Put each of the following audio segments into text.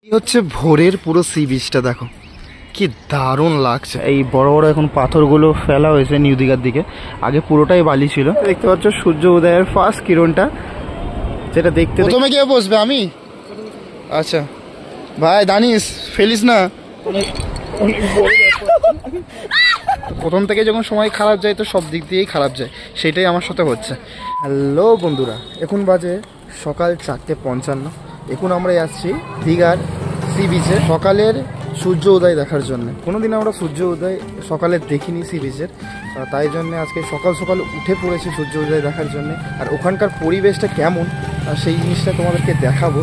এই হচ্ছে ভোরের পুরো সি বিচটা, দেখো কি দারুণ লাগছে। এই বড় বড় এখন পাথরগুলো ফেলা হয়েছে নিউ দিঘার দিকে, আগে পুরোটাই বালি ছিল। দেখতে পাচ্ছ সূর্য উদয়ের ফার্স্ট কিরণটা, যেটা দেখতে প্রথমে কে বসবে? আমি। আচ্ছা ভাই দানিস, ফেলিস না। প্রথম থেকে যখন সময় খারাপ যায় তো সব দিক দিয়েই খারাপ যায়, সেটাই আমার সাথে হচ্ছে। হ্যালো বন্ধুরা, এখন বাজে সকাল 4:55। এখন আমরা যাচ্ছি দীঘার সি বিচে সকালের সূর্য উদয় দেখার জন্য। কোনোদিন আমরা সূর্য উদয় সকালে দেখিনি সি বিচের, তাই জন্য আজকে সকাল সকাল উঠে পড়েছি সূর্য উদয় দেখার জন্য। আর ওখানকার পরিবেশটা কেমন সেই জিনিসটা তোমাদেরকে দেখাবো,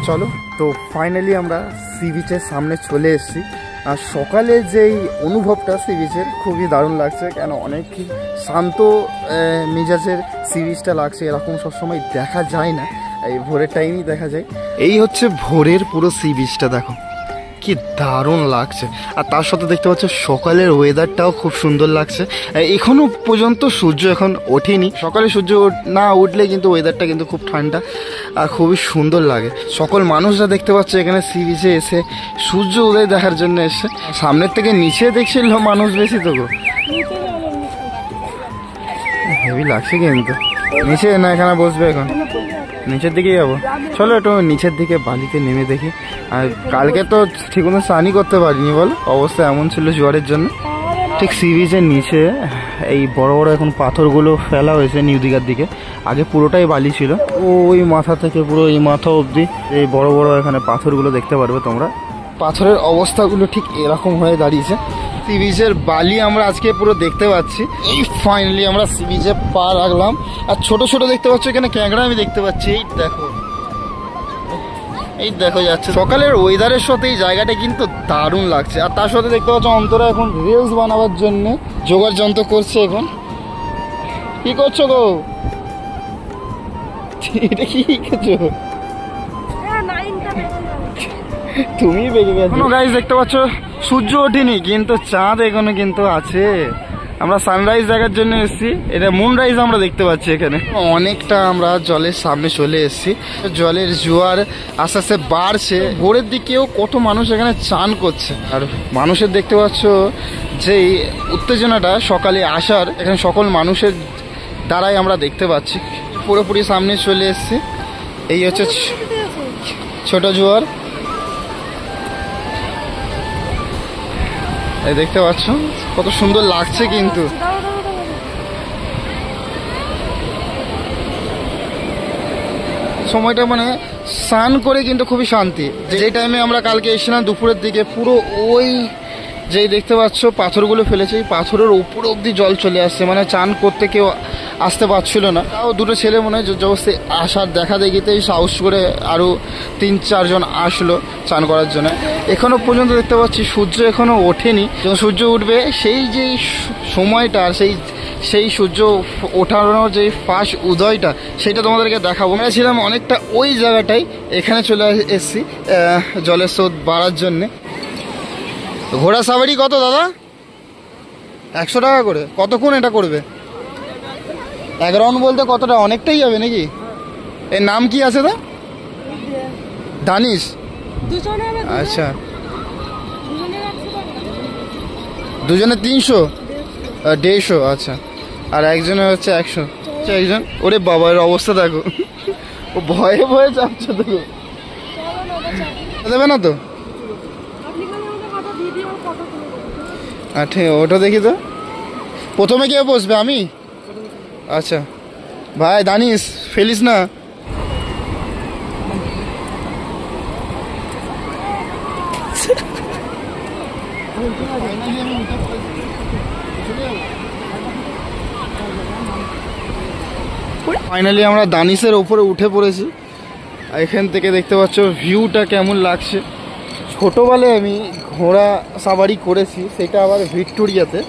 চলো। তো ফাইনালি আমরা সি বিচের সামনে চলে এসেছি। আর সকালে যেই অনুভবটা সি বিচের খুবই দারুণ লাগছে, কেন অনেক শান্ত মেজাজের সি বিচটা লাগছে। এরকম সবসময় দেখা যায় না, এই ভোরের টাইমই দেখা যায়। এই হচ্ছে ভোরের পুরো সি বিচটা, দেখো কি দারুণ লাগছে। আর তার সাথে দেখতে পাচ্ছ সকালের ওয়েদারটাও খুব সুন্দর লাগছে। এখনো পর্যন্ত সূর্য এখন ওঠেনি, সকালে সূর্য না উঠলে কিন্তু ওয়েদারটা কিন্তু খুব ঠান্ডা আর খুবই সুন্দর লাগে। সকল মানুষরা দেখতে পাচ্ছে এখানে সি বিচে এসে সূর্য উদয় দেখার জন্য এসে। সামনের থেকে নিচে দেখছিল মানুষ বেশি, তো হেভি লাগছে। কিন্তু নিচে না, এখানে বসবে, এখন নিচের দিকে যাবো। চলো একটু নিচের দিকে বালিতে নেমে দেখি। আর কালকে তো ঠিক মতো স্নানই করতে পারিনি, বল অবস্থা এমন ছিল জোয়ারের জন্য। ঠিক সি বিচের নিচে এই বড় বড় এখন পাথরগুলো ফেলা হয়েছে নিউ দিঘার দিকে, আগে পুরোটাই বালি ছিল। ওই মাথা থেকে পুরো এই মাথা অবধি এই বড় বড় এখানে পাথরগুলো দেখতে পারবে তোমরা। পাথরের অবস্থাগুলো ঠিক এরকম হয়ে দাঁড়িয়েছে। সি বিচের বালি আমরা আজকে পুরো দেখতে পাচ্ছি। এই ফাইনালি আমরা সি বিচে পা রাখলাম। আর ছোট ছোট দেখতে পাচ্ছ এখানে ক্যাংড়া আমি দেখতে পাচ্ছি। এই দেখো যাচ্ছে। সকালের ওয়েদারের সাথে এই জায়গাটা কিন্তু দারুণ লাগছে। আর তার সাথে দেখতে পাচ্ছ অন্তরা এখন রিলস বানাবার জন্য জোগাড় যন্ত্র করছে। এখন কি করছো গো? এটা কি করছো? তুমি বেগে গেছো। গাইস দেখতে পাচ্ছ সূর্য ওঠেনি কিন্তু চাঁদ এখনো কিন্তু আছে। আমরা সানরাইজ দেখার জন্য এসেছি, এটা মুনরাইজ আমরা দেখতে পাচ্ছি। এখানে অনেকটা আমরা জলের সামনে চলে এসেছি। জলের জোয়ার আস্তে আস্তে বাড়ছে। ভোরের দিকেও কত মানুষ এখানে চান করছে। আর মানুষের দেখতে পাচ্ছ যেই উত্তেজনাটা সকালে আসার, এখানে সকল মানুষের দ্বারাই আমরা দেখতে পাচ্ছি। পুরোপুরি সামনে চলে এসেছি। এই হচ্ছে ছোট জোয়ার, এই দেখতে পাচ্ছ কত সুন্দর লাগছে। কিন্তু সময়টা মানে স্নান করে কিন্তু খুবই শান্তি। যে টাইমে আমরা কালকে এসেছিলাম দুপুরের দিকে, পুরো ওই যেই দেখতে পাচ্ছ পাথরগুলো ফেলেছে, এই পাথরের উপর অব্দি জল চলে আসছে। মানে চান করতে কেউ আসতে পারছিল না। তাও দুটো ছেলে মনে হয় জবরদস্তি আসার দেখা দেখিতেই সাহস করে আরও 3-4 জন আসলো চান করার জন্য। এখনো পর্যন্ত দেখতে পাচ্ছি সূর্য এখনো ওঠেনি। যখন সূর্য উঠবে সেই যেই সময়টা, সেই সূর্য ওঠানোর যে ফার্স্ট উদয়টা, সেটা তোমাদেরকে দেখাবো। আমরা ছিলাম অনেকটা ওই জায়গাটাই, এখানে চলে এসেছি জলের স্রোত বাড়ার জন্যে। ঘোড়া সাবারি কত দাদা? 100 টাকা করে। কতক্ষণ এটা করবে? 1 রাউন্ড বলতে কতটা? অনেকটাই যাবে নাকি? এর নাম কি আছে দা? দানিশ। আচ্ছা, দুজনে 300, 150। আচ্ছা, আর একজনের হচ্ছে 100। একজন। ওরে বাবার অবস্থা দেখো, ও ভয়ে ভয়ে চাপছে। দেখো দেবে না তো? ঠিক, ওটা দেখি তো। প্রথমে কে বসবে? আমি। আচ্ছা ভাই দানিস, ফেলিস না। ফাইনালি আমরা দানিসের ওপরে উঠে পড়েছি। এখান থেকে দেখতে পাচ্ছ ভিউটা কেমন লাগছে। ছোটোবেলায় আমি ঘোড়া সাবারি করেছি, সেটা আবার ভিক্টোরিয়াতে।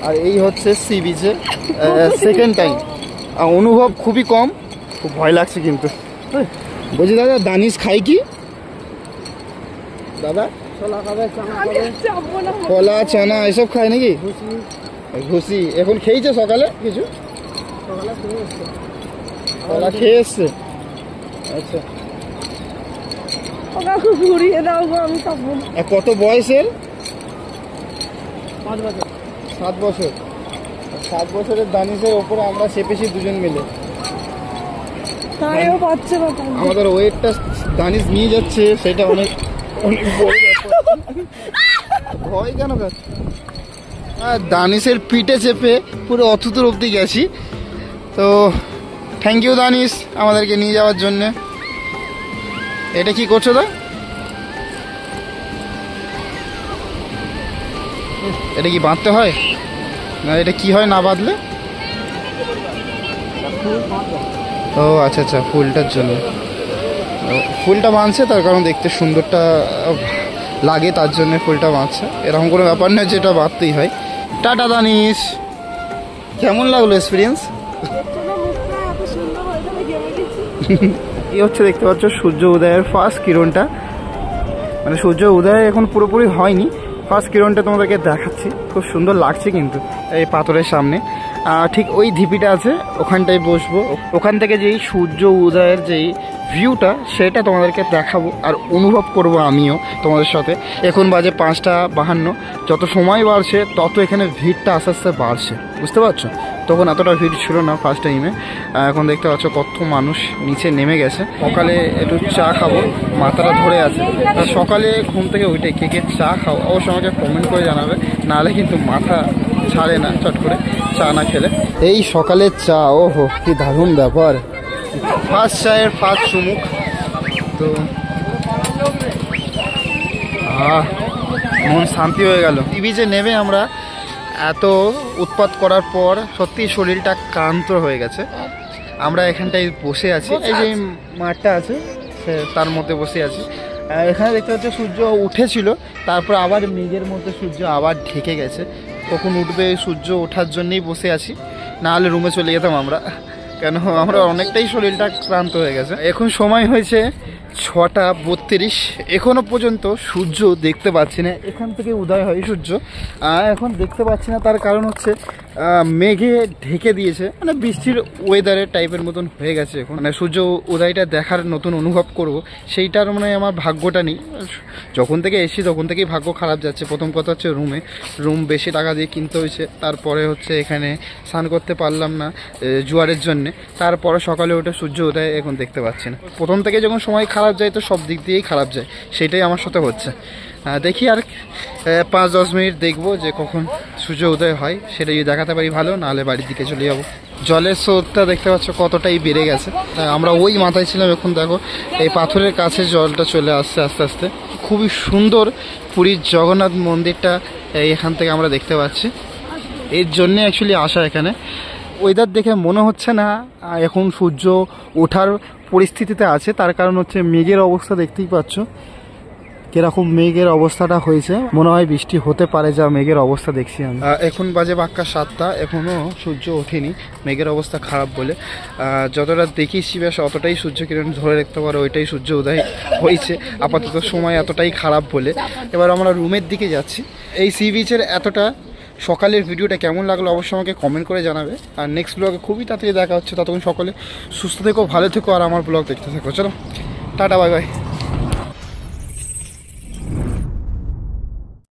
আর এই হচ্ছে সি বিচে সেকেন্ড টাইম। অনুভব খুবই কম, খুব ভয় লাগছে। কিন্তু বলছি দাদা, দানিশ খাই কি দাদা? কলা চানা এসব খায় নাকি? ঘুষি এখন খেয়েছে সকালে কিছু? কলা খেয়ে এসছে। আচ্ছা ঘুরিয়ে দাও গো, আমি থাকবো না। কত বয়সের? 5 বছর। 7 বছর। 7 বছরের দানিশের ওপরে আমরা চেপেছি দুজন মিলে। তাইও পাচ্ছে না। আমাদের ওয়েটটা দানিশ নিয়ে যাচ্ছে, সেটা অনেক অনেক বড় ব্যাপার। ভয় কেন পাচ্ছে? দানিশের পিঠে চেপে পুরো অতদূর অবধি গেছি। তো থ্যাংক ইউ দানিশ আমাদেরকে নিয়ে যাওয়ার জন্য। এটা কি করছো দা? এটা কি বাঁধতে হয় না? এটা কি হয় না বাঁধলে? ও আচ্ছা আচ্ছা, ফুলটার জন্য ফুলটা বাঁধছে, তার কারণ দেখতে সুন্দরটা লাগে তার জন্য ফুলটা বাঁধছে। এরকম কোনো ব্যাপার নয় যে এটা বাঁধতেই হয়। টাটা দানিশ, কেমন লাগলো এক্সপিরিয়েন্স? এই হচ্ছে দেখতে পাচ্ছ সূর্য উদয়ের ফার্স্ট কিরণটা, মানে সূর্য উদয় এখন পুরোপুরি হয়নি, ফার্স্ট কিরণটা তোমাদেরকে দেখাচ্ছি। খুব সুন্দর লাগছে কিন্তু এই পাথরের সামনে। ঠিক ওই ঢিপিটা আছে, ওখানটায় বসবো। ওখান থেকে যেই সূর্য উদয়ের যেই ভিউটা সেটা তোমাদেরকে দেখাবো আর অনুভব করব আমিও তোমাদের সাথে। এখন বাজে 5:52। যত সময় বাড়ছে তত এখানে ভিড়টা আস্তে আস্তে বাড়ছে, বুঝতে পারছো? তখন এতটা ভিড় ছিল না ফার্স্ট টাইমে। এখন দেখতে পাচ্ছ কত মানুষ নিচে নেমে গেছে। সকালে একটু চা খাবো, মাথাটা ধরে আছে। সকালে ঘুম থেকে উঠে কে কে চা খাও অবশ্যই আমাকে কমেন্ট করে জানাবে, নাহলে কিন্তু মাথা ছাড়ে না চট করে চা না খেলে। এই সকালের চা, ওহো কি দারুণ ব্যাপার। ফার্স্ট চায়ের ফার্স্ট চুমুক। তো মন শান্তি হয়ে গেল। টিভিতে নেমে আমরা এত উৎপাত করার পর সত্যি শরীরটা ক্লান্ত হয়ে গেছে। আমরা এখানটায় বসে আছি, এই যে মাঠটা আছে তার মধ্যে বসে আছি। এখানে দেখতে পাচ্ছি সূর্য উঠেছিল, তারপর আবার মেঘের মধ্যে সূর্য আবার ঢেকে গেছে। কখন উঠবে সূর্য ওঠার জন্যই বসে আছি, না হলে রুমে চলে যেতাম আমরা, কেন আমরা অনেকটাই শরীরটা ক্লান্ত হয়ে গেছে। এখন সময় হয়েছে 6:32। এখনো পর্যন্ত সূর্য দেখতে পাচ্ছি না। এখান থেকে উদয় হয় সূর্য, এখন দেখতে পাচ্ছি না। তার কারণ হচ্ছে মেঘে ঢেকে দিয়েছে, মানে বৃষ্টির ওয়েদারের টাইপের মতন হয়ে গেছে। এখন মানে সূর্য উদয়টা দেখার নতুন অনুভব করব, সেইটার মানে আমার ভাগ্যটা নেই। যখন থেকে এসেছি তখন থেকেই ভাগ্য খারাপ যাচ্ছে। প্রথম কথা হচ্ছে রুম বেশি টাকা দিয়ে কিনতে হয়েছে, তারপরে হচ্ছে এখানে স্নান করতে পারলাম না জোয়ারের জন্যে, তারপরে সকালে উঠে সূর্য উদয় এখন দেখতে পাচ্ছি না। প্রথম থেকে যখন সময় খারাপ যায় তো সব দিক দিয়েই খারাপ যায়, সেটাই আমার সাথে হচ্ছে। দেখি আর 5-10 মিনিট দেখবো যে কখন সূর্য উদয় হয়, সেটা যদি দেখাতে পারি ভালো, নাহলে বাড়ির দিকে চলে যাবো। জলের স্রোতটা দেখতে পাচ্ছ কতটাই বেড়ে গেছে। আমরা ওই মাথায় ছিলাম, এখন দেখো এই পাথরের কাছে জলটা চলে আসছে আস্তে আস্তে। খুবই সুন্দর পুরীর জগন্নাথ মন্দিরটা এখান থেকে আমরা দেখতে পাচ্ছি। এর জন্যে অ্যাকচুয়ালি আসা এখানে। ওয়েদার দেখে মনে হচ্ছে না এখন সূর্য ওঠার পরিস্থিতিতে আছে, তার কারণ হচ্ছে মেঘের অবস্থা দেখতেই পাচ্ছ কিরকম মেঘের অবস্থাটা হয়েছে। মনে হয় বৃষ্টি হতে পারে, যা মেঘের অবস্থা দেখছি আমি। এখন বাজে বাক্কা 7টা, এখনও সূর্য ওঠেনি, মেঘের অবস্থা খারাপ বলে। যতটা দেখিছি বেশ অতটাই সূর্য কিরণ ধরে রাখতে পারো, ওইটাই সূর্য উদয় হয়েছে আপাতত সময় এতটাই খারাপ বলে। এবার আমরা রুমের দিকে যাচ্ছি। এই সি বিচের এতটা সকালের ভিডিওটা কেমন লাগলো অবশ্যই আমাকে কমেন্ট করে জানাবে। আর নেক্সট ব্লগে খুবই তাড়াতাড়ি দেখা হচ্ছে। ততক্ষণ সকলে সুস্থ থেকো, ভালো থেকো, আর আমার ব্লগ দেখতে থাকো। চলো টাটা, বাই বাই।